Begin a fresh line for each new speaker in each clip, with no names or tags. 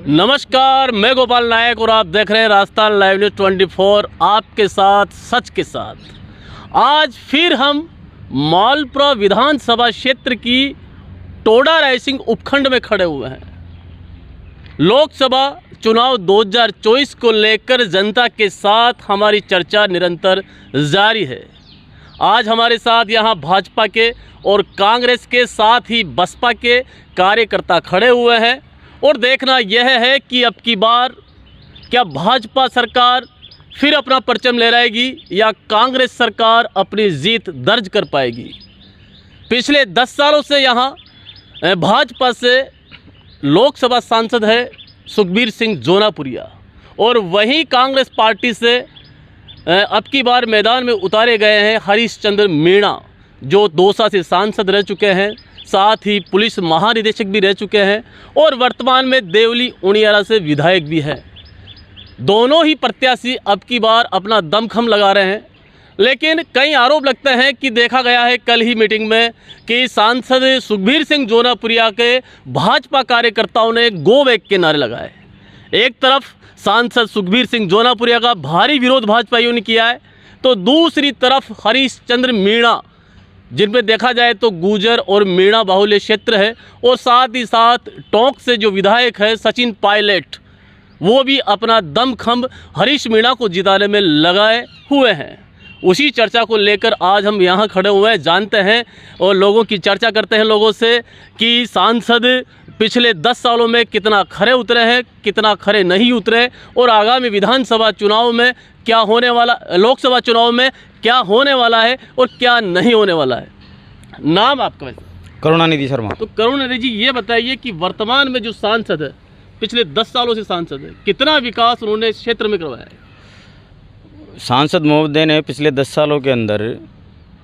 नमस्कार, मैं गोपाल नायक और आप देख रहे हैं राजस्थान लाइव न्यूज़ 24, आपके साथ सच के साथ। आज फिर हम मालपुरा विधानसभा क्षेत्र की टोडा रायसिंह उपखंड में खड़े हुए हैं। लोकसभा चुनाव 2024 को लेकर जनता के साथ हमारी चर्चा निरंतर जारी है। आज हमारे साथ यहाँ भाजपा के और कांग्रेस के साथ ही बसपा के कार्यकर्ता खड़े हुए हैं और देखना यह है कि अब की बार क्या भाजपा सरकार फिर अपना परचम लहराएगी या कांग्रेस सरकार अपनी जीत दर्ज कर पाएगी। पिछले 10 सालों से यहाँ भाजपा से लोकसभा सांसद है सुखबीर सिंह जोनापुरिया और वहीं कांग्रेस पार्टी से अब की बार मैदान में उतारे गए हैं हरीशचंद्र मीणा, जो दौसा से सांसद रह चुके हैं, साथ ही पुलिस महानिदेशक भी रह चुके हैं और वर्तमान में देवली उनियारा से विधायक भी हैं। दोनों ही प्रत्याशी अब की बार अपना दमखम लगा रहे हैं, लेकिन कई आरोप लगते हैं कि देखा गया है कल ही मीटिंग में कि सांसद सुखबीर सिंह जोनापुरिया के भाजपा कार्यकर्ताओं ने गो बैक के नारे लगाए। एक तरफ सांसद सुखबीर सिंह जोनापुरिया का भारी विरोध भाजपाइयों ने किया है, तो दूसरी तरफ हरीशचंद्र मीणा, जिनमें देखा जाए तो गुर्जर और मीणा बाहुल्य क्षेत्र है, और साथ ही साथ टोंक से जो विधायक है सचिन पायलट, वो भी अपना दमखम हरीश मीणा को जिताने में लगाए हुए हैं। उसी चर्चा को लेकर आज हम यहाँ खड़े हुए हैं, जानते हैं और लोगों की चर्चा करते हैं लोगों से कि सांसद पिछले 10 सालों में कितना खरे उतरे हैं, कितना खरे नहीं उतरे, और आगामी विधानसभा चुनाव में क्या होने वाला, लोकसभा चुनाव में क्या होने वाला है और क्या नहीं होने वाला है। नाम आपका वैसे?
करुणानिधि शर्मा।
तो करुणानिधि जी, ये बताइए कि वर्तमान में जो सांसद है, पिछले 10 सालों से सांसद है, कितना विकास उन्होंने इस क्षेत्र में करवाया है?
सांसद महोदय ने पिछले 10 सालों के अंदर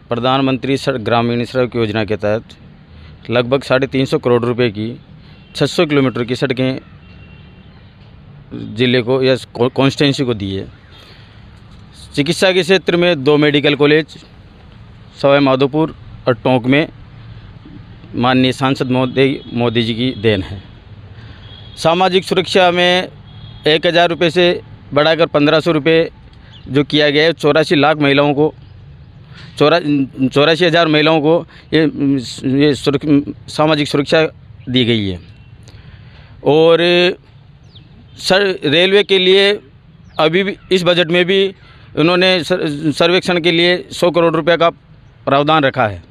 प्रधानमंत्री ग्रामीण सड़क योजना के तहत लगभग 350 करोड़ रुपए की 600 किलोमीटर की सड़कें जिले को या कॉन्स्टिट्यूंसी को दी है। चिकित्सा के क्षेत्र में 2 मेडिकल कॉलेज सवाई माधोपुर और टोंक में माननीय सांसद मोदी जी की देन है। सामाजिक सुरक्षा में 1000 रुपये से बढ़ाकर 1500 रुपये जो किया गया है, 84 लाख महिलाओं को, 84,000 महिलाओं को ये सामाजिक सुरक्षा दी गई है। और रेलवे के लिए अभी भी इस बजट में भी उन्होंने सर्वेक्षण के लिए 100 करोड़ रुपए का प्रावधान रखा है।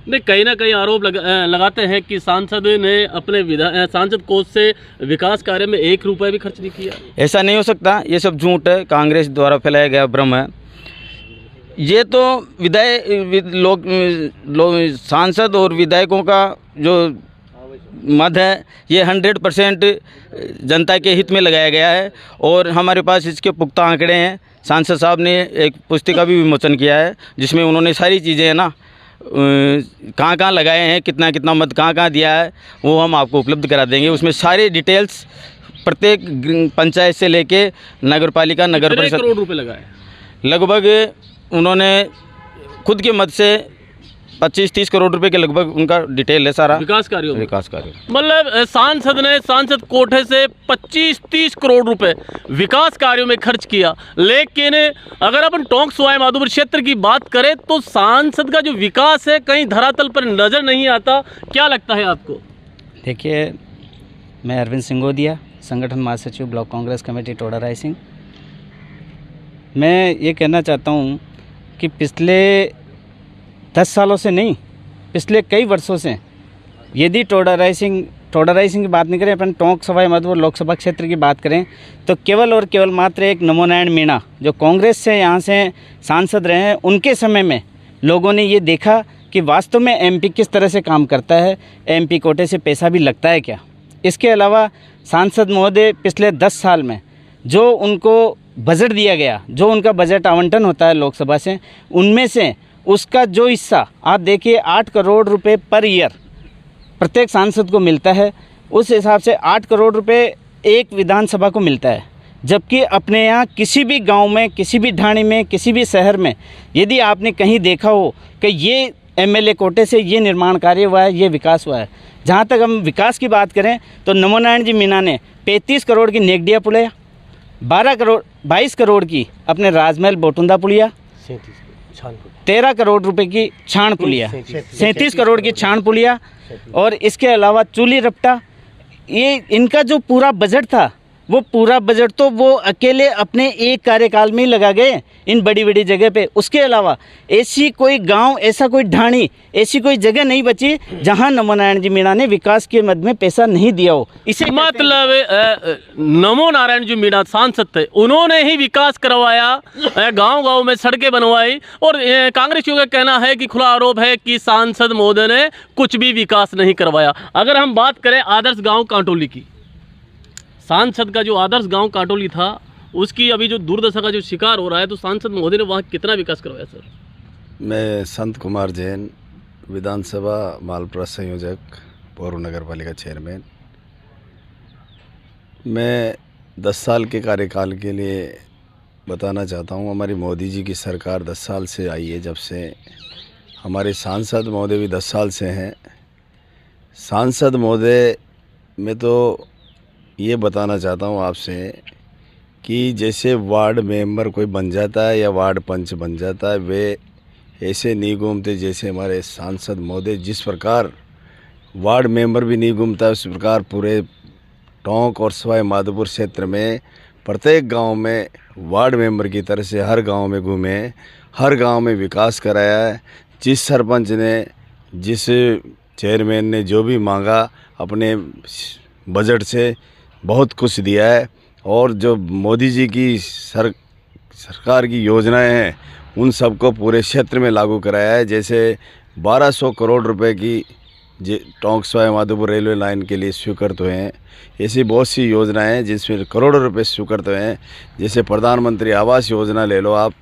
नहीं, कहीं ना कहीं आरोप लगाते हैं कि सांसद ने अपने सांसद कोष से विकास कार्य में 1 रुपये भी खर्च नहीं किया।
ऐसा नहीं हो सकता, ये सब झूठ है, कांग्रेस द्वारा फैलाया गया भ्रम है। ये तो सांसद और विधायकों का जो मत है, ये 100% जनता के हित में लगाया गया है और हमारे पास इसके पुख्ता आंकड़े हैं। सांसद साहब ने एक पुस्तिका भी विमोचन किया है, जिसमें उन्होंने सारी चीज़ें ना कहाँ लगाए हैं, कितना मत कहाँ दिया है, वो हम आपको उपलब्ध करा देंगे। उसमें सारे डिटेल्स प्रत्येक पंचायत से लेके नगर पालिका, नगर परिषद।
करोड़ रुपए लगाए
लगभग उन्होंने खुद के मत से 25-30 करोड़ रुपए के लगभग उनका डिटेल है सारा विकास कार्य।
मतलब सांसद कोटे से 25-30 करोड़ रुपए विकास कार्यों में खर्च किया। लेकिन अगर अपन टोंक सवाई माधोपुर क्षेत्र की बात करें तो सांसद का जो विकास है कहीं धरातल पर नजर नहीं आता। क्या लगता है आपको?
देखिए, मैं अरविंद सिंगोदिया, संगठन महासचिव ब्लॉक कांग्रेस कमेटी टोडा रायसिंह। मैं ये कहना चाहता हूँ कि पिछले 10 सालों से नहीं, पिछले कई वर्षों से यदि टोडा रायसिंह की बात नहीं करें, अपन टोंक सवाई माधोपुर लोकसभा क्षेत्र की बात करें तो केवल और केवल मात्र एक नमोनारायण मीणा जो कांग्रेस से यहाँ से सांसद रहे हैं, उनके समय में लोगों ने ये देखा कि वास्तव में एमपी किस तरह से काम करता है, एमपी कोटे से पैसा भी लगता है क्या। इसके अलावा सांसद महोदय पिछले 10 साल में जो उनको बजट दिया गया, जो उनका बजट आवंटन होता है लोकसभा से, उनमें से उसका जो हिस्सा आप देखिए 8 करोड़ रुपए पर ईयर प्रत्येक सांसद को मिलता है। उस हिसाब से 8 करोड़ रुपए एक विधानसभा को मिलता है, जबकि अपने यहाँ किसी भी गांव में, किसी भी ढाणी में, किसी भी शहर में यदि आपने कहीं देखा हो कि ये MLA कोटे से ये निर्माण कार्य हुआ है, ये विकास हुआ है। जहाँ तक हम विकास की बात करें तो नमो नारायण जी मीना ने 35 करोड़ की नेगडिया पुलिया, 22 करोड़ की अपने राजमहल बोटुंदा पुलिया, 13 करोड़ रुपए की छाण पुलिया, 37 करोड़ की छाण पुलिया, और इसके अलावा चूली रपटा। ये इनका जो पूरा बजट था, वो पूरा बजट तो वो अकेले अपने एक कार्यकाल में ही लगा गए इन बड़ी बड़ी जगह पे। उसके अलावा ऐसी कोई गांव, ऐसा कोई ढाणी, ऐसी कोई जगह नहीं बची जहां नमो नारायण जी मीणा ने विकास के मद में पैसा नहीं दिया हो। इसे
मतलब नमो नारायण जी मीणा सांसद थे, उन्होंने ही विकास करवाया, गांव-गांव में सड़कें बनवाई, और कांग्रेसियों का कहना है कि खुला आरोप है कि सांसद महोदय ने कुछ भी विकास नहीं करवाया। अगर हम बात करें आदर्श गाँव कांटोली की, सांसद का जो आदर्श गांव काटोली था, उसकी अभी जो दुर्दशा का जो शिकार हो रहा है, तो सांसद महोदय ने वहाँ कितना विकास करवाया सर?
मैं संत कुमार जैन, विधानसभा मालपुरा संयोजक, पौरू नगर पालिका चेयरमैन। मैं 10 साल के कार्यकाल के लिए बताना चाहता हूँ। हमारी मोदी जी की सरकार 10 साल से आई है, जब से हमारे सांसद महोदय भी 10 साल से हैं। सांसद महोदय में तो ये बताना चाहता हूँ आपसे कि जैसे वार्ड मेंबर कोई बन जाता है या वार्ड पंच बन जाता है, वे ऐसे नहीं घूमते जैसे हमारे सांसद महोदय जिस प्रकार वार्ड मेंबर भी नहीं घूमता, उस प्रकार पूरे टोंक और सवाई माधोपुर क्षेत्र में प्रत्येक गांव में वार्ड मेंबर की तरह से हर गांव में घूमे, हर गांव में विकास कराया है। जिस सरपंच ने, जिस चेयरमैन ने जो भी मांगा, अपने बजट से बहुत कुछ दिया है। और जो मोदी जी की सरकार की योजनाएं हैं, उन सबको पूरे क्षेत्र में लागू कराया है। जैसे 1200 करोड़ रुपए की टोंक सवाई माधोपुर रेलवे लाइन के लिए स्वीकृत हुए हैं। ऐसी बहुत सी योजनाएं हैं जिसमें करोड़ों रुपए स्वीकृत हुए हैं। जैसे प्रधानमंत्री आवास योजना ले लो आप,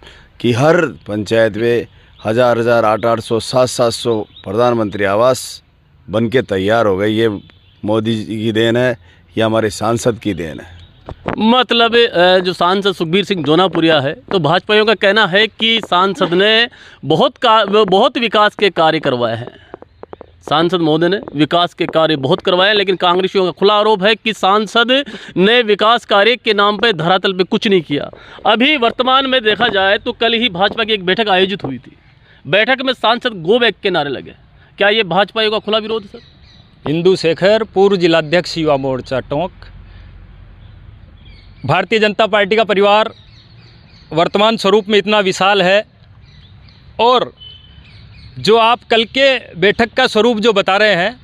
कि हर पंचायत में 1000, 800, 700 प्रधानमंत्री आवास बन के तैयार हो गई। ये मोदी जी की देन है या हमारे सांसद की देन है?
मतलब जो सांसद सुखबीर सिंह जोनापुरिया है, तो भाजपाइयों का कहना है कि सांसद ने बहुत विकास के कार्य करवाए हैं। सांसद महोदय ने विकास के कार्य बहुत करवाए हैं, लेकिन कांग्रेसियों का खुला आरोप है कि सांसद ने विकास कार्य के नाम पे धरातल पे कुछ नहीं किया। अभी वर्तमान में देखा जाए तो कल ही भाजपा की एक बैठक आयोजित हुई थी। बैठक में सांसद गो बैक के नारे लगे। क्या ये भाजपाइयों का खुला विरोध है सर?
इंदु शेखर, पूर्व जिलाध्यक्ष युवा मोर्चा टोंक। भारतीय जनता पार्टी का परिवार वर्तमान स्वरूप में इतना विशाल है, और जो आप कल के बैठक का स्वरूप जो बता रहे हैं,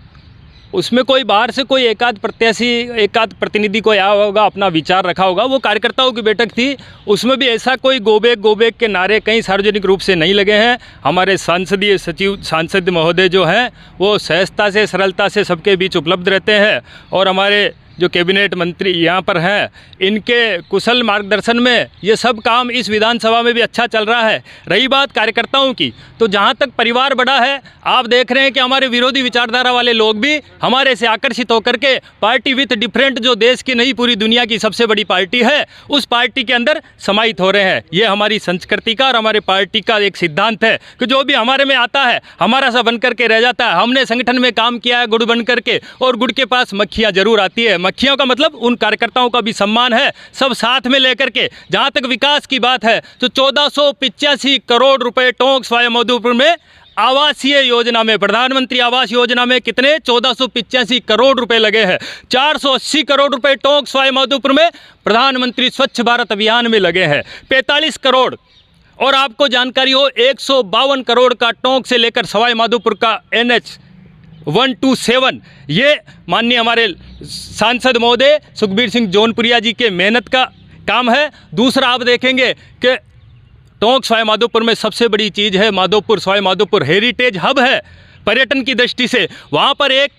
उसमें कोई बाहर से कोई एकाध प्रत्याशी, एकाध प्रतिनिधि कोई आया होगा, अपना विचार रखा होगा। वो कार्यकर्ताओं की बैठक थी, उसमें भी ऐसा कोई गोबेक के नारे कहीं सार्वजनिक रूप से नहीं लगे हैं। हमारे संसदीय सचिव, सांसद महोदय जो हैं, वो सहजता से, सरलता से सबके बीच उपलब्ध रहते हैं, और हमारे जो कैबिनेट मंत्री यहाँ पर हैं, इनके कुशल मार्गदर्शन में ये सब काम इस विधानसभा में भी अच्छा चल रहा है। रही बात कार्यकर्ताओं की, तो जहाँ तक परिवार बड़ा है, आप देख रहे हैं कि हमारे विरोधी विचारधारा वाले लोग भी हमारे से आकर्षित होकर के पार्टी विथ डिफरेंट, जो देश की नहीं पूरी दुनिया की सबसे बड़ी पार्टी है, उस पार्टी के अंदर समाहित हो रहे हैं। ये हमारी संस्कृति का और हमारे पार्टी का एक सिद्धांत है कि जो भी हमारे में आता है, हमारा सा बन करके रह जाता है। हमने संगठन में काम किया है गुड़ बन करके, और गुड़ के पास मक्खियाँ जरूर आती है। मक्खियों का मतलब उन कार्यकर्ताओं का भी सम्मान है, सब साथ में लेकर के। जहां तक विकास की बात है, तो 1485 करोड़ रुपए टोंक सवाई माधोपुर में आवासीय योजना में, प्रधानमंत्री आवास योजना में कितने 1485 करोड़ रुपए लगे हैं। 480 करोड़ रुपए टोंक सवाई माधोपुर में प्रधानमंत्री स्वच्छ भारत अभियान में लगे हैं। 45 करोड़, और आपको जानकारी हो 152 करोड़ का टोंक से लेकर सवाई माधोपुर का NH 127, ये माननीय हमारे सांसद महोदय सुखबीर सिंह जौनपुरिया जी के मेहनत का काम है। दूसरा आप देखेंगे कि टोंक सवाई माधोपुर में सबसे बड़ी चीज़ है, माधोपुर सवाई माधोपुर हेरिटेज हब है पर्यटन की दृष्टि से। वहाँ पर एक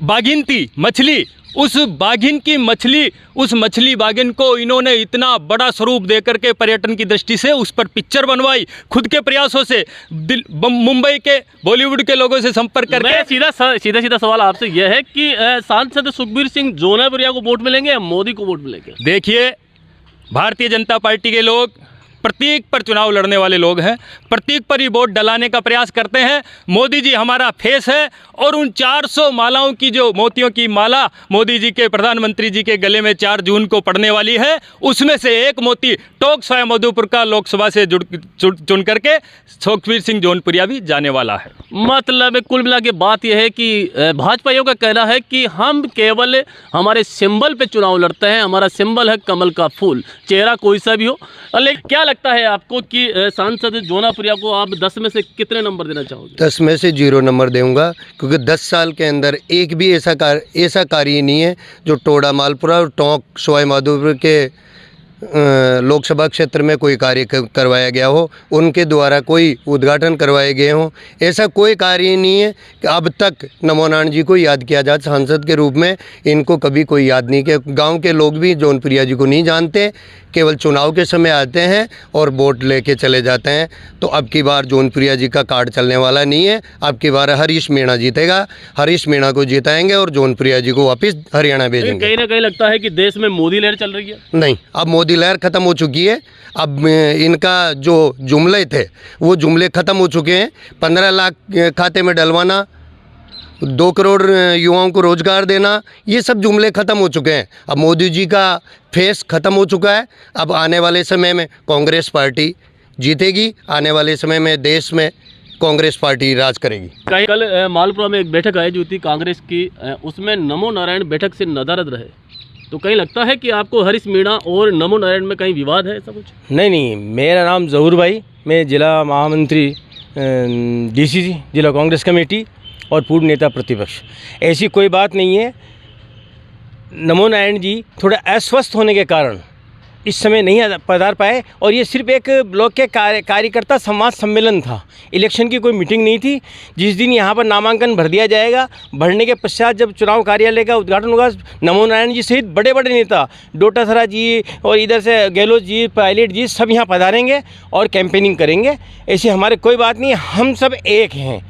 बाघिन थी मछली, उस बाघिन की मछली, उस मछली बाघिन को इन्होंने इतना बड़ा स्वरूप देकर के पर्यटन की दृष्टि से उस पर पिक्चर बनवाई, खुद के प्रयासों से, मुंबई के, बॉलीवुड के लोगों से संपर्क करके।
सीधा सवाल आपसे यह है कि सांसद सुखबीर सिंह जोनापुरिया को वोट मिलेंगे या मोदी को वोट मिलेंगे?
देखिए, भारतीय जनता पार्टी के लोग प्रतीक पर चुनाव लड़ने वाले लोग हैं, प्रतीक पर ही वोट डलाने का प्रयास करते हैं। मोदी जी हमारा फेस है और उन 400 मालाओं की जो मोतियों की माला मोदी जी के, प्रधानमंत्री जी के गले में 4 जून को पड़ने वाली है, उसमें से एक मोती टोंक सवाई माधोपुर का लोकसभा से चुन करके सुखबीर सिंह जौनपुरिया भी जाने वाला है।
मतलब कुल मिला के बात यह है कि भाजपा का कहना है कि हम केवल हमारे सिंबल पे चुनाव लड़ते हैं, हमारा सिंबल है कमल का फूल, चेहरा कोई सा भी हो। लेकिन क्या लगता है आपको कि सांसद जौनपुरिया को आप 10 में से कितने नंबर देना चाहोगे?
10 में से 0 नंबर दूंगा, क्योंकि 10 साल के अंदर एक भी ऐसा कार्य नहीं है जो टोडा मालपुरा और टोंक सवाई माधोपुर के लोकसभा क्षेत्र में कोई कार्य करवाया गया हो, उनके द्वारा कोई उद्घाटन करवाए गए हों। ऐसा कोई कार्य नहीं है कि अब तक नमो नारायण जी को याद किया जाए सांसद के रूप में। इनको कभी कोई याद नहीं किया। गांव के लोग भी जौनपुरिया जी को नहीं जानते, केवल चुनाव के समय आते हैं और वोट लेके चले जाते हैं। तो अब की बार जौनपुरिया जी का कार्ड चलने वाला नहीं है। अब की बार हरीश मीणा जीतेगा, हरीश मीणा को जिताएंगे और जौनपुरिया जी को वापस हरियाणा भेजेंगे।
कहीं ना कहीं लगता है कि देश में मोदी लहर चल रही है।
नहीं, अब मोदी लहर ख़त्म हो चुकी है। अब इनका जो जुमले थे वो जुमले ख़त्म हो चुके हैं। 15 लाख खाते में डलवाना, 2 करोड़ युवाओं को रोज़गार देना, ये सब जुमले ख़त्म हो चुके हैं। अब मोदी जी का फेस ख़त्म हो चुका है। अब आने वाले समय में कांग्रेस पार्टी जीतेगी। आने वाले समय में देश में कांग्रेस पार्टी राज करेगी।
कल मालपुरा में एक बैठक आयोजित हुई कांग्रेस की, उसमें नमो नारायण बैठक से नदारद रहे। तो कहीं लगता है कि आपको हरीश मीणा और नमो नारायण में कहीं विवाद है, ऐसा कुछ?
नहीं, मेरा नाम ज़हूर भाई, मैं जिला महामंत्री DCC जिला कांग्रेस कमेटी और पूर्व नेता प्रतिपक्ष। ऐसी कोई बात नहीं है। नमो नारायण जी थोड़े अस्वस्थ होने के कारण इस समय नहीं पधार पाए, और ये सिर्फ एक ब्लॉक के कार्यकर्ता संवाद सम्मेलन था, इलेक्शन की कोई मीटिंग नहीं थी। जिस दिन यहाँ पर नामांकन भर दिया जाएगा, भरने के पश्चात जब चुनाव कार्यालय का उद्घाटन होगा, नमो नारायण जी सहित बड़े बड़े नेता, डोटासरा जी और इधर से गहलोत जी, पायलट जी, सब यहाँ पधारेंगे और कैंपेनिंग करेंगे। ऐसी हमारे कोई बात नहीं, हम सब एक हैं।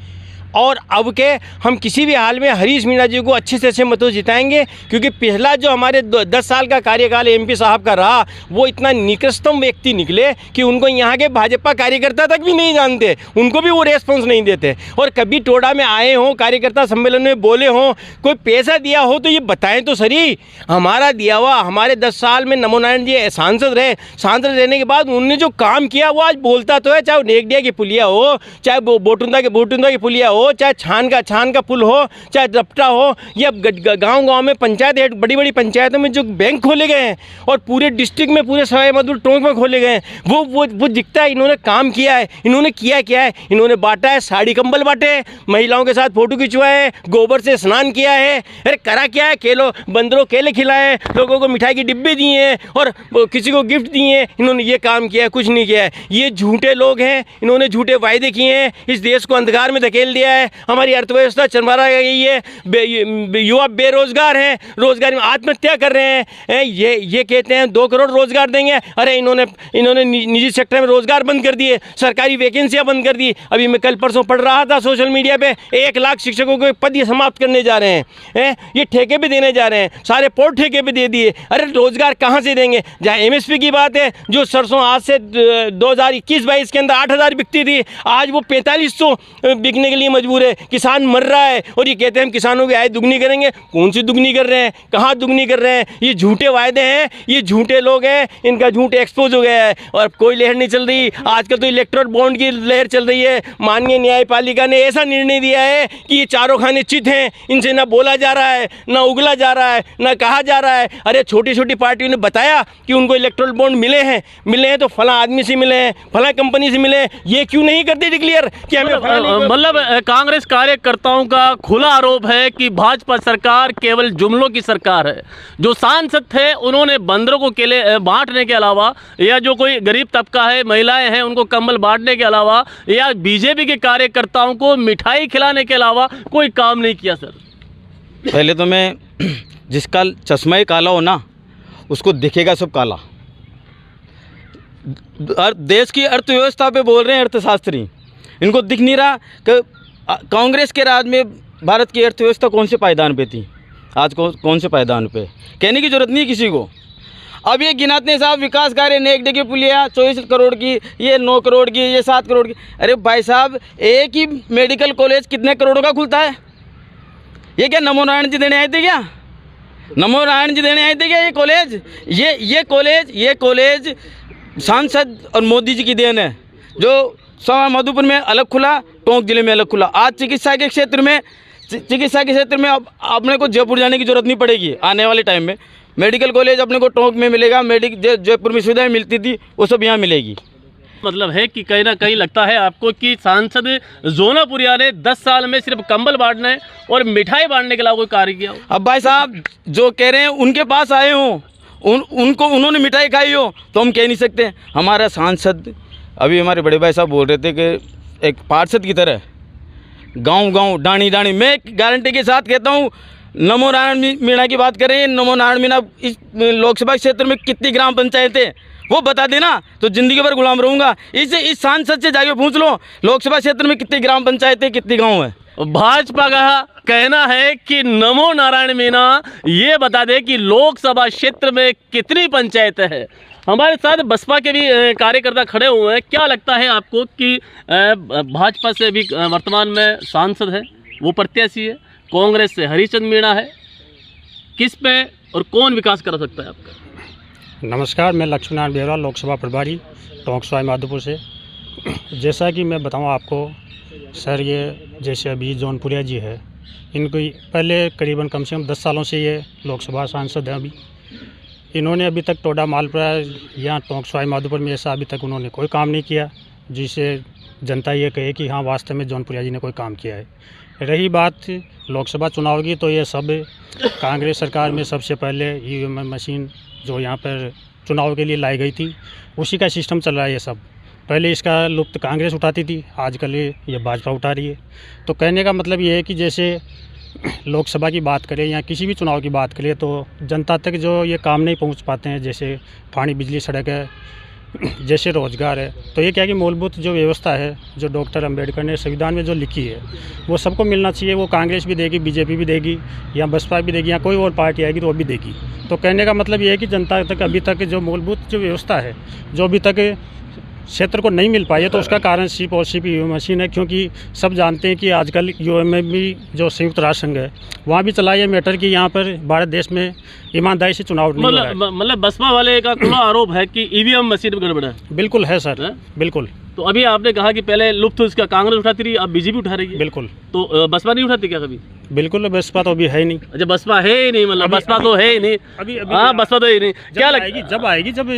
और अब के हम किसी भी हाल में हरीश मीणा जी को अच्छे से अच्छे मतों जिताएंगे, क्योंकि पहला जो हमारे 10 साल का कार्यकाल MP साहब का रहा, वो इतना निकृष्टतम व्यक्ति निकले कि उनको यहाँ के भाजपा कार्यकर्ता तक भी नहीं जानते, उनको भी वो रेस्पॉन्स नहीं देते। और कभी टोडा में आए हों, कार्यकर्ता सम्मेलन में बोले हों, कोई पैसा दिया हो तो ये बताएं तो सही। हमारा दिया हुआ, हमारे 10 साल में नमो नारायण जी सांसद रहे, सांसद रहने के बाद उन्होंने जो काम किया वो आज बोलता तो है, चाहे वो नेकडिया की पुलिया हो, चाहे बोटुंदा की पुलिया हो, चाहे छान का पुल हो, चाहे रपटा हो, या गांव में पंचायत हेड, बड़ी बड़ी पंचायतों में जो बैंक खोले गए हैं और पूरे डिस्ट्रिक्ट में, पूरे सवाई माधोपुर टोंक में खोले गए हैं, वो दिखता है इन्होंने काम किया है। इन्होंने किया क्या है? इन्होंने बांटा है, साड़ी कंबल बांटे हैं, महिलाओं के साथ फोटो खिंचवाए, गोबर से स्नान किया है। अरे करा क्या है? बंदरों केले खिलाए, लोगों को मिठाई की डिब्बे दिए हैं और किसी को गिफ्ट दिए हैं। इन्होंने ये काम किया है? कुछ नहीं किया है। ये झूठे लोग हैं, इन्होंने झूठे वायदे किए हैं, इस देश को अंधकार में धकेल दिया है। हमारी अर्थव्यवस्था चरमरा गई है, युवा बेरोजगार हैं, रोजगार में आत्महत्या कर रहे हैं। ये कहते हैं 2 करोड़ रोजगार देंगे। अरे इन्होंने निजी सेक्टर में रोजगार बंद कर दिए, सरकारी वैकेंसियां बंद कर दी। अभी मैं कल परसों पढ़ रहा था सोशल मीडिया पे, 1 लाख शिक्षकों के पद ये समाप्त करने जा रहे हैं। ये ठेके पे देने जा रहे हैं, सारे पोर्ट ठेके पे दे दिए। अरे रोजगार कहाँ से देंगे? जहाँ MSP की बात है, जो सरसों आज से 2021-22 के अंदर 8,000 बिकती थी, आज वो 4500 बिकने के लिए मजबूर है। किसान मर रहा है और ये कहते हैं हम किसानों की आय दुगनी करेंगे। कौन सी दुगनी कर रहे हैं? कहाँ दुगनी कर रहे हैं? ये झूठे वायदे हैं, ये झूठे लोग हैं, इनका झूठ एक्सपोज हो गया है। और कोई लहर नहीं चल रही आजकल, तो इलेक्ट्रल बॉन्ड की लहर चल रही है। माननीय न्यायपालिका ने ऐसा निर्णय दिया है कि ये चारों खाने चित हैं, इनसे ना बोला जा रहा है, ना उगला जा रहा है, ना कहा जा रहा है। अरे छोटी छोटी पार्टियों ने बताया कि उनको इलेक्ट्रल बॉन्ड मिले हैं तो फला आदमी से मिले हैं, फला कंपनी से मिले हैं। ये क्यों नहीं करते डिक्लेयर कि हमें?
मतलब कांग्रेस कार्यकर्ताओं का खुला आरोप है कि भाजपा सरकार केवल जुमलों की सरकार है। जो सांसद थे उन्होंने बंदरों को केले बांटने के अलावा, या जो कोई गरीब तबका है, महिलाएं हैं, उनको कंबल बांटने के अलावा, या बीजेपी के कार्यकर्ताओं को मिठाई खिलाने के अलावा कोई काम नहीं किया। सर
पहले तो मैं, जिसका चश्मा ही काला हो ना, उसको दिखेगा सब काला। देश की अर्थव्यवस्था पे बोल रहे हैं अर्थशास्त्री, इनको दिख नहीं रहा कि कांग्रेस के राज में भारत की अर्थव्यवस्था कौन से पायदान पे थी, आज कौन से पायदान पे? कहने की ज़रूरत नहीं किसी को। अब ये गिनाते हैं साहब विकास कार्य, नेक डेगी पुलिया 24 करोड़ की, ये 9 करोड़ की, ये 7 करोड़ की। अरे भाई साहब, एक ही मेडिकल कॉलेज कितने करोड़ों का खुलता है? ये क्या नमो नारायण जी देने आए थे क्या? नमो नारायण जी देने आए थे क्या ये कॉलेज? ये कॉलेज सांसद और मोदी जी की देन है, जो सवाई माधोपुर में अलग खुला, टोंक जिले में अलग खुला। आज चिकित्सा के क्षेत्र में अब अपने को जयपुर जाने की जरूरत नहीं पड़ेगी। आने वाले टाइम में मेडिकल कॉलेज अपने को टोंक में मिलेगा, जयपुर में सुविधाएं मिलती थी वो सब यहाँ मिलेगी।
मतलब है कि कहीं ना कहीं लगता है आपको कि सांसद जोनापुरिया ने 10 साल में सिर्फ कंबल बांटने और मिठाई बांटने के अलावा कोई कार्य किया हो?
अब भाई साहब जो कह रहे हैं उनके पास आए हों, उन्होंने मिठाई खाई हो तो हम कह नहीं सकते। हमारा सांसद, अभी हमारे बड़े भाई साहब बोल रहे थे कि एक पार्षद की तरह गांव डाणी, मैं गारंटी के साथ कहता हूँ, नमो नारायण मीणा की बात करें, नमो नारायण मीणा इस लोकसभा क्षेत्र में कितनी ग्राम पंचायतें वो बता देना तो जिंदगी भर गुलाम रहूँगा। इस सांसद से जाके पूछ लो लोकसभा क्षेत्र में कितनी ग्राम पंचायतें, कितनी गाँव है।
भाजपा का कहना है कि नमो नारायण मीणा ये बता दे कि लोकसभा क्षेत्र में कितनी पंचायतें हैं। हमारे साथ बसपा के भी कार्यकर्ता खड़े हुए हैं। क्या लगता है आपको कि भाजपा से भी वर्तमान में सांसद है, वो प्रत्याशी है, कांग्रेस से हरिचंद मीणा है, किस पे और कौन विकास कर सकता है आपका?
नमस्कार, मैं लक्ष्मीनारायण बेहरा, लोकसभा प्रभारी टोंक सवाई माधोपुर से। जैसा कि मैं बताऊं आपको सर, ये जैसे अभी जौनपुरिया जी है, इनको पहले करीबन कम से कम 10 सालों से ये लोकसभा सांसद हैं। अभी इन्होंने अभी तक टोडा मालपुरा या टोंक सवाई माधोपुर में ऐसा अभी तक उन्होंने कोई काम नहीं किया जिसे जनता ये कहे कि हाँ वास्तव में जौनपुरिया जी ने कोई काम किया है। रही बात लोकसभा चुनाव की, तो ये सब कांग्रेस सरकार में सबसे पहले ईवीएम मशीन जो यहाँ पर चुनाव के लिए लाई गई थी, उसी का सिस्टम चल रहा है। ये सब पहले इसका लुप्त कांग्रेस उठाती थी, आजकल ये भाजपा उठा रही है। तो कहने का मतलब ये है कि जैसे लोकसभा की बात करें या किसी भी चुनाव की बात करें तो जनता तक जो ये काम नहीं पहुँच पाते हैं, जैसे पानी, बिजली, सड़क है, जैसे रोजगार है। तो ये क्या कि मूलभूत जो व्यवस्था है जो डॉक्टर अंबेडकर ने संविधान में जो लिखी है वो सबको मिलना चाहिए। वो कांग्रेस भी देगी, बीजेपी भी देगी, या बसपा भी देगी, या कोई और पार्टी आएगी तो वो भी देगी। तो कहने का मतलब ये है कि जनता तक अभी तक जो मूलभूत जो व्यवस्था है जो अभी तक क्षेत्र को नहीं मिल पाई है, तो उसका कारण सिर्फ और सिर्फ ईवीएम मशीन है। क्योंकि सब जानते हैं कि आजकल यूएम में भी जो संयुक्त राष्ट्र संघ है वहाँ भी चला ये मैटर कि यहाँ पर भारत देश में ईमानदारी से चुनाव नहीं हो रहा है।
मतलब बसपा वाले का खुला आरोप है कि ईवीएम मशीन में गड़बड़ है।
बिल्कुल है सर, बिल्कुल।
तो अभी आपने कहा कि पहले लुप्त उसका कांग्रेस उठाती रही, अब बीजेपी उठा रही है।
बिल्कुल।
तो बसपा नहीं उठाती क्या कभी?
बिल्कुल, बसपा तो अभी है ही नहीं।
अच्छा, बसपा है ही नहीं, मतलब बसपा तो है ही नहीं अभी। हाँ, बसपा तो है ही नहीं। क्या लगेगी
जब आएगी, जब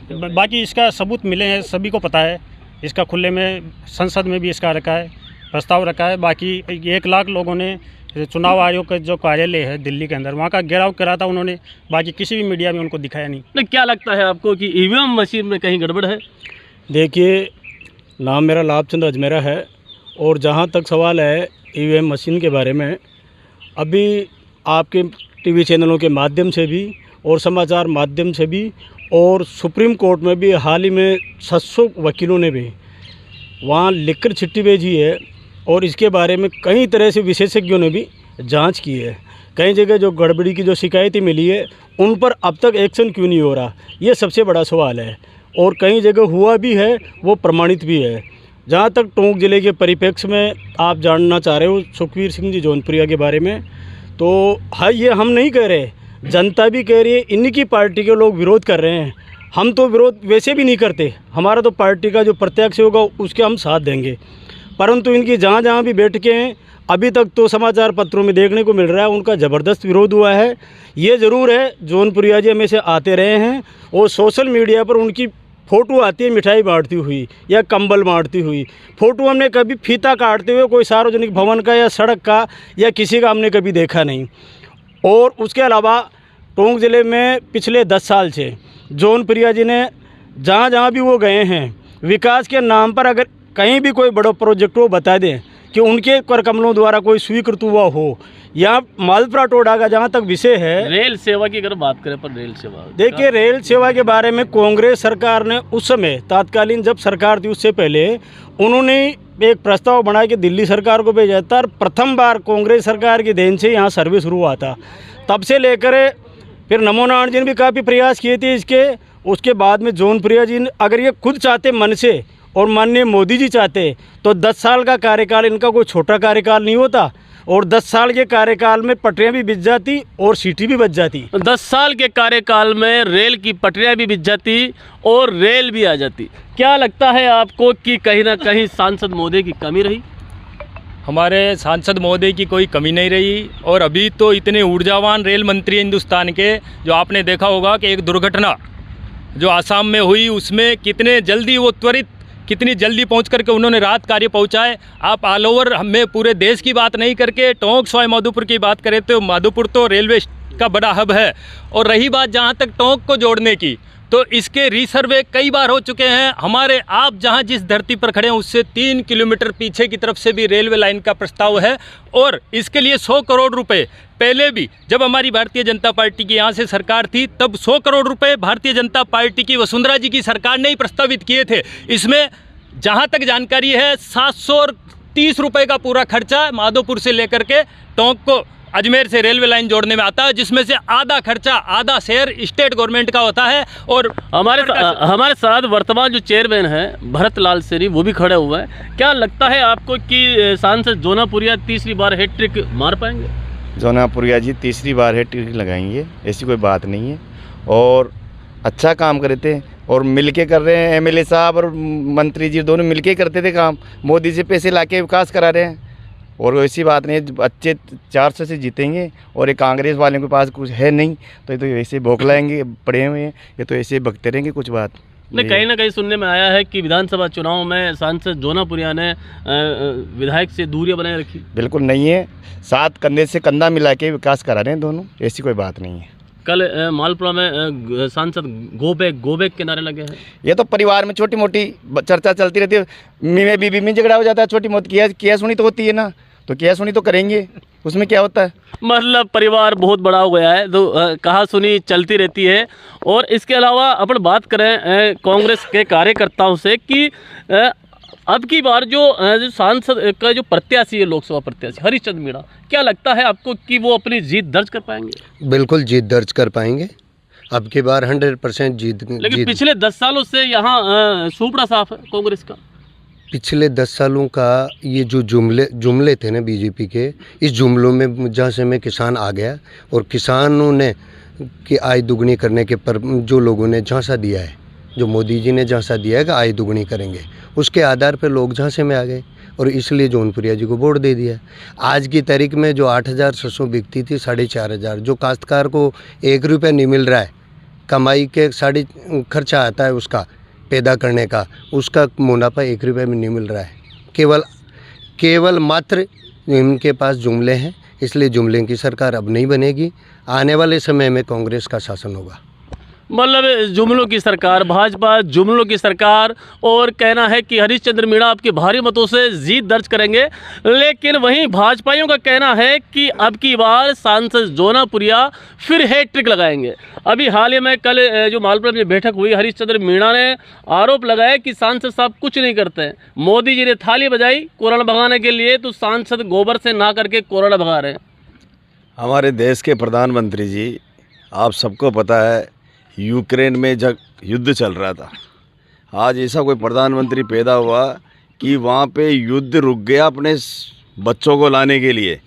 बाकी इसका सबूत मिले हैं, सभी को पता है। इसका खुले में संसद में भी इसका रखा है, प्रस्ताव रखा है। बाकी 1 लाख लोगों ने चुनाव आयोग का जो कार्यालय है दिल्ली के अंदर, वहाँ का घेराव करा था उन्होंने, बाकी किसी भी मीडिया में उनको दिखाया नहीं।
क्या लगता है आपको कि ईवीएम मशीन में कहीं गड़बड़ है?
देखिए, नाम मेरा लाभचंद अजमेरा है, और जहाँ तक सवाल है ईवीएम मशीन के बारे में, अभी आपके टीवी चैनलों के माध्यम से भी और समाचार माध्यम से भी और सुप्रीम कोर्ट में भी हाल ही में 700 वकीलों ने भी वहाँ लिखकर चिट्ठी भेजी है, और इसके बारे में कई तरह से विशेषज्ञों ने भी जांच की है। कई जगह जो गड़बड़ी की जो शिकायतें मिली है उन पर अब तक एक्शन क्यों नहीं हो रहा, ये सबसे बड़ा सवाल है। और कई जगह हुआ भी है, वो प्रमाणित भी है। जहाँ तक टोंक ज़िले के परिप्रेक्ष्य में आप जानना चाह रहे हो सुखवीर सिंह जी जौनपुरिया के बारे में, तो हाँ, ये हम नहीं कह रहे, जनता भी कह रही है, इन्हीं की पार्टी के लोग विरोध कर रहे हैं। हम तो विरोध वैसे भी नहीं करते, हमारा तो पार्टी का जो प्रत्याशी होगा उसके हम साथ देंगे। परंतु इनकी जहाँ जहाँ भी बैठकें हैं, अभी तक तो समाचार पत्रों में देखने को मिल रहा है उनका ज़बरदस्त विरोध हुआ है। ये ज़रूर है, जौनपुरिया जी हमेशा आते रहे हैं और सोशल मीडिया पर उनकी फ़ोटो आती है मिठाई बांटती हुई या कंबल बांटती हुई। फ़ोटो हमने कभी फीता काटते हुए कोई सार्वजनिक भवन का या सड़क का या किसी का हमने कभी देखा नहीं। और उसके अलावा टोंक ज़िले में पिछले 10 साल से जौनपुरिया जी ने जहाँ जहाँ भी वो गए हैं, विकास के नाम पर अगर कहीं भी कोई बड़ा प्रोजेक्ट वो बता दें कि उनके कर कमलों द्वारा कोई स्वीकृत हुआ हो, या मालपुरा टोडा का जहाँ तक विषय है,
रेल सेवा की अगर बात करें, पर रेल सेवा,
देखिए रेल सेवा के बारे में कांग्रेस सरकार ने उस समय तात्कालीन जब सरकार थी उससे पहले उन्होंने एक प्रस्ताव बना के दिल्ली सरकार को भेजा था। प्रथम बार कांग्रेस सरकार की देन से यहाँ सर्वे शुरू हुआ था। तब से लेकर फिर नमो नारायण जी ने भी काफ़ी प्रयास किए थे इसके। उसके बाद में जौनपुरिया जी ने, अगर ये खुद चाहते मन से और माननीय मोदी जी चाहते तो 10 साल का कार्यकाल इनका कोई छोटा कार्यकाल नहीं होता, और 10 साल के कार्यकाल में पटरियां भी बिछ जाती और सीटी भी बच जाती।
10 साल के कार्यकाल में रेल की पटरियां भी बिछ जाती और रेल भी आ जाती। क्या लगता है आपको कि कहीं ना कहीं सांसद महोदय की कमी रही?
हमारे सांसद महोदय की कोई कमी नहीं रही। और अभी तो इतने ऊर्जावान रेल मंत्री हिंदुस्तान के, जो आपने देखा होगा कि एक दुर्घटना जो आसाम में हुई उसमें कितने जल्दी वो त्वरित, कितनी जल्दी पहुंच करके उन्होंने राहत कार्य पहुंचाए। आप ऑल ओवर हमें पूरे देश की बात नहीं करके टोंक सवाई माधोपुर की बात करें तो माधोपुर तो रेलवे का बड़ा हब है। और रही बात जहां तक टोंक को जोड़ने की, तो इसके रीसर्वे कई बार हो चुके हैं। हमारे आप जहां जिस धरती पर खड़े हैं उससे 3 किलोमीटर पीछे की तरफ से भी रेलवे लाइन का प्रस्ताव है, और इसके लिए 100 करोड़ रुपए पहले भी, जब हमारी भारतीय जनता पार्टी की यहाँ से सरकार थी, तब 100 करोड़ रुपए भारतीय जनता पार्टी की वसुंधरा जी की सरकार ने ही प्रस्तावित किए थे। इसमें जहाँ तक जानकारी है 730 रुपये का पूरा खर्चा माधोपुर से लेकर के टोंक को अजमेर से रेलवे लाइन जोड़ने में आता है, जिसमें से आधा खर्चा, आधा शेयर स्टेट गवर्नमेंट का होता है। और
हमारे साथ वर्तमान जो चेयरमैन हैं भरत लाल सेरी, वो भी खड़े हुए हैं। क्या लगता है आपको कि सांसद जोनापुरिया तीसरी बार हैट्रिक मार पाएंगे?
जोनापुरिया जी तीसरी बार हैट्रिक लगाएंगे, ऐसी कोई बात नहीं है। और अच्छा काम करे थे और मिलके कर रहे हैं। एमएलए साहब और मंत्री जी दोनों मिलके करते थे काम। मोदी से पैसे लाके विकास करा रहे हैं, और वैसी बात नहीं है। अच्छे 400 से जीतेंगे, और ये कांग्रेस वालों के पास कुछ है नहीं, तो ये तो ऐसे बौखलाएंगे, पड़े हुए हैं, ये तो ऐसे बकते रहेंगे। कुछ बात
नहीं, कहीं ना कहीं सुनने में आया है कि विधानसभा चुनाव में सांसद जोनापुरिया ने विधायक से दूरियां बनाए रखी।
बिल्कुल नहीं है, साथ कंधे से कंधा मिला के विकास करा रहे हैं दोनों, ऐसी कोई बात नहीं है।
कल मालपुरा में सांसद गो बैक के नारे लगे हैं।
ये तो परिवार में छोटी मोटी चर्चा चलती रहती है, में बीबी में झगड़ा हो जाता है, छोटी मोटी किया सुनी तो होती है ना, तो किया सुनी तो करेंगे, उसमें क्या होता है।
मतलब परिवार बहुत बड़ा हो गया है, तो कहा सुनी चलती रहती है। और इसके अलावा अपन बात करें कांग्रेस के कार्यकर्ताओं से कि अब की बार जो सांसद का जो प्रत्याशी है, लोकसभा प्रत्याशी हरीशचंद्र मीणा, क्या लगता है आपको कि वो अपनी जीत दर्ज कर पाएंगे?
बिल्कुल जीत दर्ज कर पाएंगे, अब की बार 100% जीत।
लेकिन पिछले 10 सालों से यहाँ सूपड़ा साफ है कांग्रेस का।
पिछले 10 सालों का ये जो जुमले थे ना बीजेपी के, इस जुमलों में जहाँ से मैं किसान आ गया, और किसानों ने कि आय दुगनी करने के पर जो लोगों ने झांसा दिया है, जो मोदी जी ने झांसा दिया है कि आय दुगनी करेंगे, उसके आधार पर लोग झांसे में आ गए, और इसलिए जौनपुरिया जी को वोट दे दिया। आज की तारीख में जो 8,000 सरसों बिकती थी 4,500, जो काश्तकार को 1 रुपया नहीं मिल रहा है, कमाई के खर्चा आता है उसका पैदा करने का, उसका मुनाफा 1 रुपये में नहीं मिल रहा है। केवल मात्र इनके पास जुमले हैं, इसलिए जुमले की सरकार अब नहीं बनेगी। आने वाले समय में कांग्रेस का शासन होगा।
मतलब जुमलों की सरकार, भाजपा जुमलों की सरकार, और कहना है कि हरीशचंद्र मीणा आपके भारी मतों से जीत दर्ज करेंगे। लेकिन वहीं भाजपाइयों का कहना है कि अब की बार सांसद जोनापुरिया फिर हैट्रिक लगाएंगे। अभी हाल ही में कल जो मालपुरा में बैठक हुई, हरीशचंद्र मीणा ने आरोप लगाया कि सांसद साहब कुछ नहीं करते हैं। मोदी जी ने थाली बजाई कोरोना भगाने के लिए, तो सांसद गोबर से ना करके कोरोना भगा रहे हैं।
हमारे देश के प्रधानमंत्री जी, आप सबको पता है यूक्रेन में जब युद्ध चल रहा था, आज ऐसा कोई प्रधानमंत्री पैदा हुआ कि वहाँ पे युद्ध रुक गया अपने बच्चों को लाने के लिए।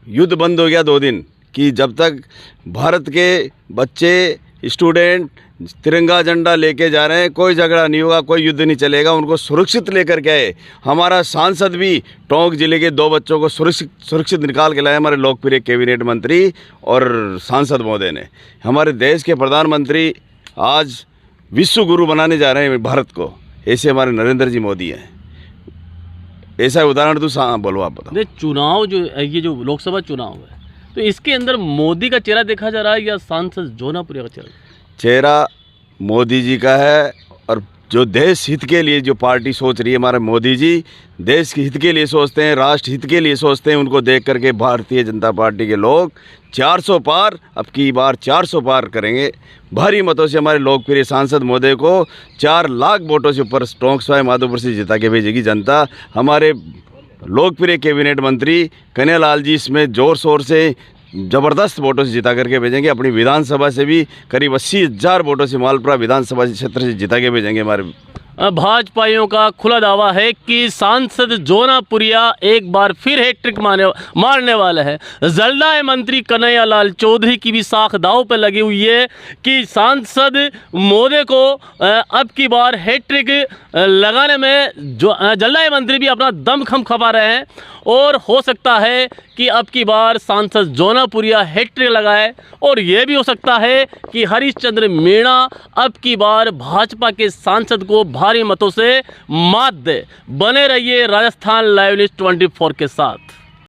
युद्ध बंद हो गया 2 दिन, कि जब तक भारत के बच्चे स्टूडेंट तिरंगा झंडा लेके जा रहे हैं, कोई झगड़ा नहीं होगा, कोई युद्ध नहीं चलेगा, उनको सुरक्षित लेकर के आए। हमारा सांसद भी टोंक जिले के 2 बच्चों को सुरक्षित निकाल के लाए, हमारे लोकप्रिय कैबिनेट मंत्री और सांसद महोदय ने। हमारे देश के प्रधानमंत्री आज विश्व गुरु बनाने जा रहे हैं भारत को, ऐसे हमारे नरेंद्र जी मोदी हैं। ऐसा उदाहरण तो बोलो आप बताओ।
चुनाव जो ये जो लोकसभा चुनाव है, तो इसके अंदर मोदी का चेहरा देखा जा रहा है या सांसद जोनापुरिया का चेहरा?
चेहरा मोदी जी का है, और जो देश हित के लिए जो पार्टी सोच रही है, हमारे मोदी जी देश के हित के लिए सोचते हैं, राष्ट्र हित के लिए सोचते हैं। उनको देख करके भारतीय जनता पार्टी के लोग 400 पार, अब की बार 400 पार करेंगे। भारी मतों से हमारे लोकप्रिय सांसद महोदय को 4 लाख वोटों से ऊपर टोंक सवाई माधोपुर से जिता के भेजेगी जनता। हमारे लोकप्रिय कैबिनेट मंत्री कन्हैयालाल जी इसमें ज़ोर शोर से ज़बरदस्त वोटों से जिता करके भेजेंगे। अपनी विधानसभा से भी करीब 80,000 वोटों से मालपुरा विधानसभा क्षेत्र से जिता के भेजेंगे। हमारे
भाजपाइयों का खुला दावा है कि सांसद जोनापुरिया एक बार फिर हैट्रिक मारने वाले हैं। जलदाय मंत्री कन्हैया लाल चौधरी की भी साख दाव पर लगी हुई है कि सांसद मोदी को अब की बार हैट्रिक लगाने में जो जलदाय मंत्री भी अपना दम खपा रहे हैं और हो सकता है कि अब की बार सांसद जोनापुरिया हैट्रिक लगाए और ये भी हो सकता है कि हरीशचंद्र मीणा अब की बार भाजपा के सांसद को भारी मतों से मात दे। बने रहिए राजस्थान लाइव न्यूज़ 24 के साथ।